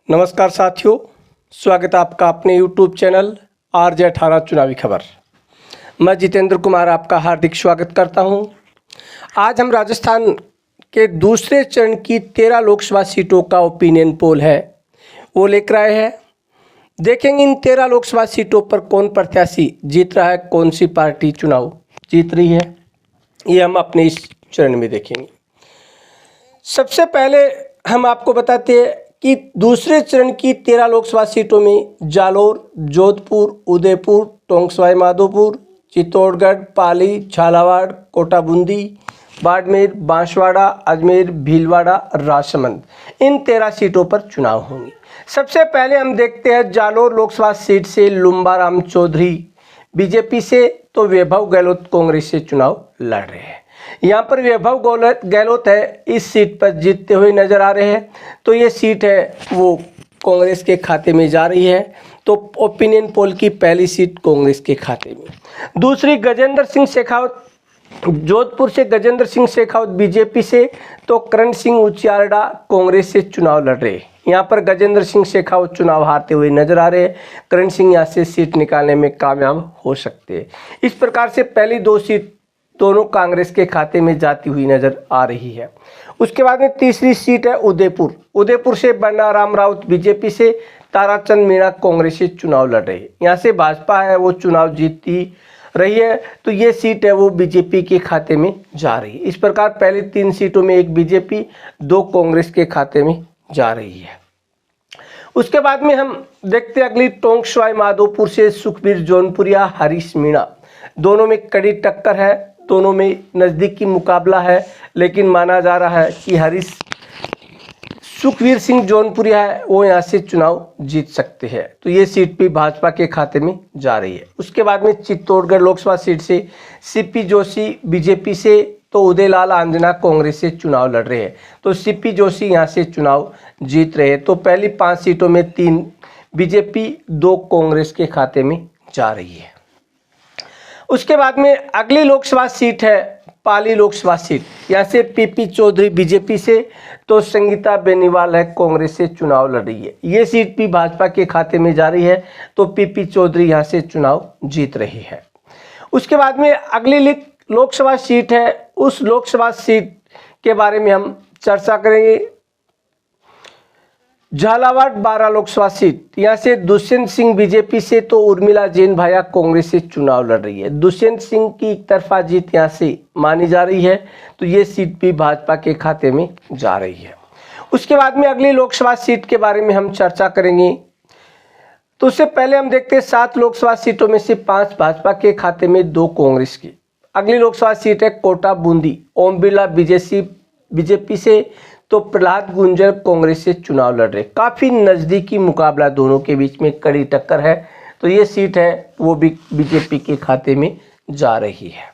नमस्कार साथियों, स्वागत है आपका अपने YouTube चैनल RJ18 चुनावी खबर। मैं जितेंद्र कुमार आपका हार्दिक स्वागत करता हूं। आज हम राजस्थान के दूसरे चरण की 13 लोकसभा सीटों का ओपिनियन पोल है वो लेकर आए हैं। देखेंगे इन 13 लोकसभा सीटों पर कौन प्रत्याशी जीत रहा है, कौन सी पार्टी चुनाव जीत रही है, ये हम अपने इस चरण में देखेंगे। सबसे पहले हम आपको बताते हैं कि दूसरे चरण की 13 लोकसभा सीटों में जालोर, जोधपुर, उदयपुर, टोंक सवाई माधोपुर, चित्तौड़गढ़, पाली, झालावाड़, कोटा बूंदी, बाड़मेर, बांसवाड़ा, अजमेर, भीलवाड़ा, राजसमंद, इन 13 सीटों पर चुनाव होंगे। सबसे पहले हम देखते हैं जालोर लोकसभा सीट से लुम्बाराम चौधरी बीजेपी से तो वैभव गहलोत कांग्रेस से चुनाव लड़ रहे हैं। यहाँ पर वैभव गहलोत है इस सीट पर जीतते हुए नजर आ रहे हैं, तो ये सीट है वो कांग्रेस के खाते में जा रही है। तो ओपिनियन पोल की पहली सीट कांग्रेस के खाते में। दूसरी गजेंद्र सिंह शेखावत, जोधपुर से गजेंद्र सिंह शेखावत बीजेपी से तो करण सिंह उचियारडा कांग्रेस से चुनाव लड़ रहे हैं। यहाँ पर गजेंद्र सिंह शेखावत चुनाव हारते हुए नजर आ रहे हैं। करण सिंह यहाँ से सीट निकालने में कामयाब हो सकते हैं। इस प्रकार से पहली दो सीट दोनों कांग्रेस के खाते में जाती हुई नजर आ रही है। उसके बाद में तीसरी सीट है उदयपुर। उदयपुर से बन्नाराम राउत बीजेपी से, ताराचंद मीणा कांग्रेस से चुनाव लड़ रहे हैं। यहाँ से भाजपा है वो चुनाव जीतती रही है, तो ये सीट है वो बीजेपी के खाते में जा रही है। इस प्रकार पहली 3 सीटों में एक बीजेपी, 2 कांग्रेस के खाते में जा रही है। उसके बाद में हम देखते हैं अगली टोंक सवाई माधोपुर से सुखबीर जौनपुरिया, हरीश मीणा, दोनों में कड़ी टक्कर है, दोनों में नज़दीकी मुकाबला है, लेकिन माना जा रहा है कि सुखबीर सिंह जौनपुरिया है वो यहाँ से चुनाव जीत सकते हैं, तो ये सीट भी भाजपा के खाते में जा रही है। उसके बाद में चित्तौड़गढ़ लोकसभा सीट से सीपी जोशी बीजेपी से तो उदयलाल आंजना कांग्रेस से चुनाव लड़ रहे हैं, तो सीपी जोशी यहाँ से चुनाव जीत रहे हैं। तो पहली 5 सीटों में 3 बीजेपी, 2 कांग्रेस के खाते में जा रही है। उसके बाद में अगली लोकसभा सीट है पाली लोकसभा सीट। यहाँ से पीपी चौधरी बीजेपी से तो संगीता बेनीवाल है कांग्रेस से चुनाव लड़ रही है। ये सीट भी भाजपा के खाते में जा रही है, तो पीपी चौधरी यहाँ से चुनाव जीत रही है। उसके बाद में अगली लोकसभा सीट है, उस लोकसभा सीट के बारे में हम चर्चा करेंगे। झालावाड़ 12 लोकसभा सीट, यहाँ से दुष्यंत सिंह बीजेपी से तो उर्मिला जैन भाया कांग्रेस से चुनाव लड़ रही है। दुष्यंत सिंह की एक तरफा जीत यहाँ से मानी जा रही है, तो ये सीट भी भाजपा के खाते में जा रही है। उसके बाद में अगली लोकसभा सीट के बारे में हम चर्चा करेंगे। तो उससे पहले हम देखते हैं 7 लोकसभा सीटों में से 5 भाजपा के खाते में, 2 कांग्रेस की। अगली लोकसभा सीट है कोटा बूंदी। ओम बिरला बीजेपी से तो प्रहलाद गुंजर कांग्रेस से चुनाव लड़ रहे। काफ़ी नज़दीकी मुकाबला दोनों के बीच में, कड़ी टक्कर है, तो ये सीट है वो भी बीजेपी के खाते में जा रही है।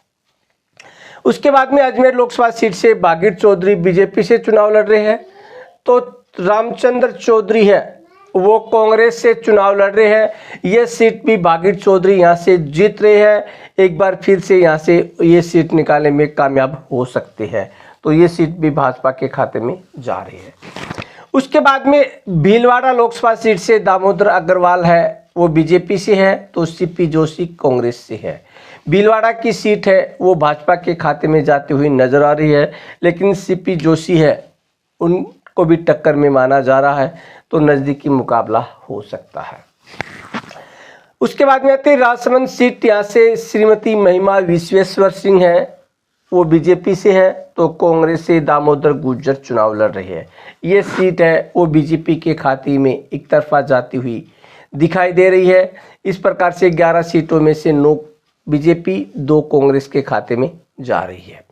उसके बाद में अजमेर लोकसभा सीट से बागिर चौधरी बीजेपी से चुनाव लड़ रहे हैं, तो रामचंद्र चौधरी है वो कांग्रेस से चुनाव लड़ रहे हैं। ये सीट भी बागिर चौधरी यहाँ से जीत रहे हैं। एक बार फिर से यहाँ से ये सीट निकालने में कामयाब हो सकते हैं, तो ये सीट भी भाजपा के खाते में जा रही है। उसके बाद में भीलवाड़ा लोकसभा सीट से दामोदर अग्रवाल है वो बीजेपी से है, तो सीपी जोशी कांग्रेस से है। भीलवाड़ा की सीट है वो भाजपा के खाते में जाती हुई नजर आ रही है, लेकिन सीपी जोशी है उनको भी टक्कर में माना जा रहा है, तो नज़दीकी मुकाबला हो सकता है। उसके बाद में आती है राजसमंद सीट। यहाँ से श्रीमती महिमा विश्वेश्वर सिंह है वो बीजेपी से है, तो कांग्रेस से दामोदर गुर्जर चुनाव लड़ रहे हैं। ये सीट है वो बीजेपी के खाते में एक तरफा जाती हुई दिखाई दे रही है। इस प्रकार से 11 सीटों में से 9 बीजेपी, 2 कांग्रेस के खाते में जा रही है।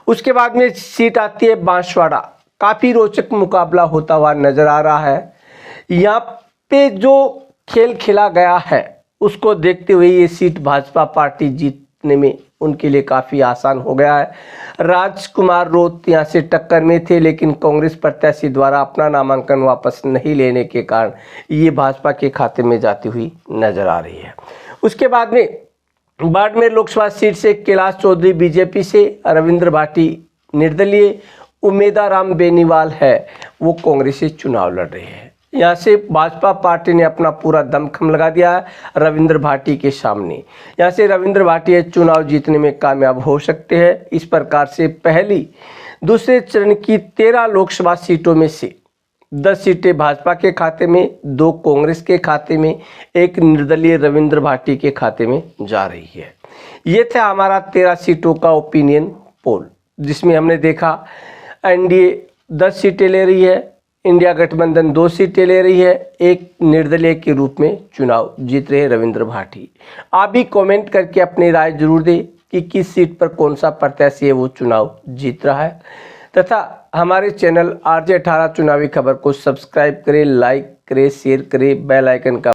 उसके बाद में सीट आती है बांसवाड़ा। काफ़ी रोचक मुकाबला होता हुआ नजर आ रहा है। यहाँ पे जो खेल खेला गया है उसको देखते हुए ये सीट भाजपा पार्टी जीतने में उनके लिए काफ़ी आसान हो गया है। राजकुमार रोत यहाँ से टक्कर में थे, लेकिन कांग्रेस प्रत्याशी द्वारा अपना नामांकन वापस नहीं लेने के कारण ये भाजपा के खाते में जाती हुई नजर आ रही है। उसके बाद में बाड़मेर लोकसभा सीट से कैलाश चौधरी बीजेपी से, रविंद्र भाटी निर्दलीय, उमेदाराम बेनीवाल है वो कांग्रेस से चुनाव लड़ रहे हैं। यहाँ से भाजपा पार्टी ने अपना पूरा दमखम लगा दिया है रविंद्र भाटी के सामने। यहाँ से रविंद्र भाटी चुनाव जीतने में कामयाब हो सकते हैं। इस प्रकार से पहली दूसरे चरण की 13 लोकसभा सीटों में से 10 सीटें भाजपा के खाते में, 2 कांग्रेस के खाते में, 1 निर्दलीय रविंद्र भाटी के खाते में जा रही है। ये था हमारा 13 सीटों का ओपिनियन पोल, जिसमें हमने देखा एनडीए 10 सीटें ले रही है, इंडिया गठबंधन 2 सीटें ले रही है, 1 निर्दलीय के रूप में चुनाव जीत रहे रविंद्र भाटी। आप भी कमेंट करके अपनी राय जरूर दें कि किस सीट पर कौन सा प्रत्याशी है वो चुनाव जीत रहा है, तथा हमारे चैनल RJ 18 चुनावी खबर को सब्सक्राइब करें, लाइक करें, शेयर करें, बेल आइकन का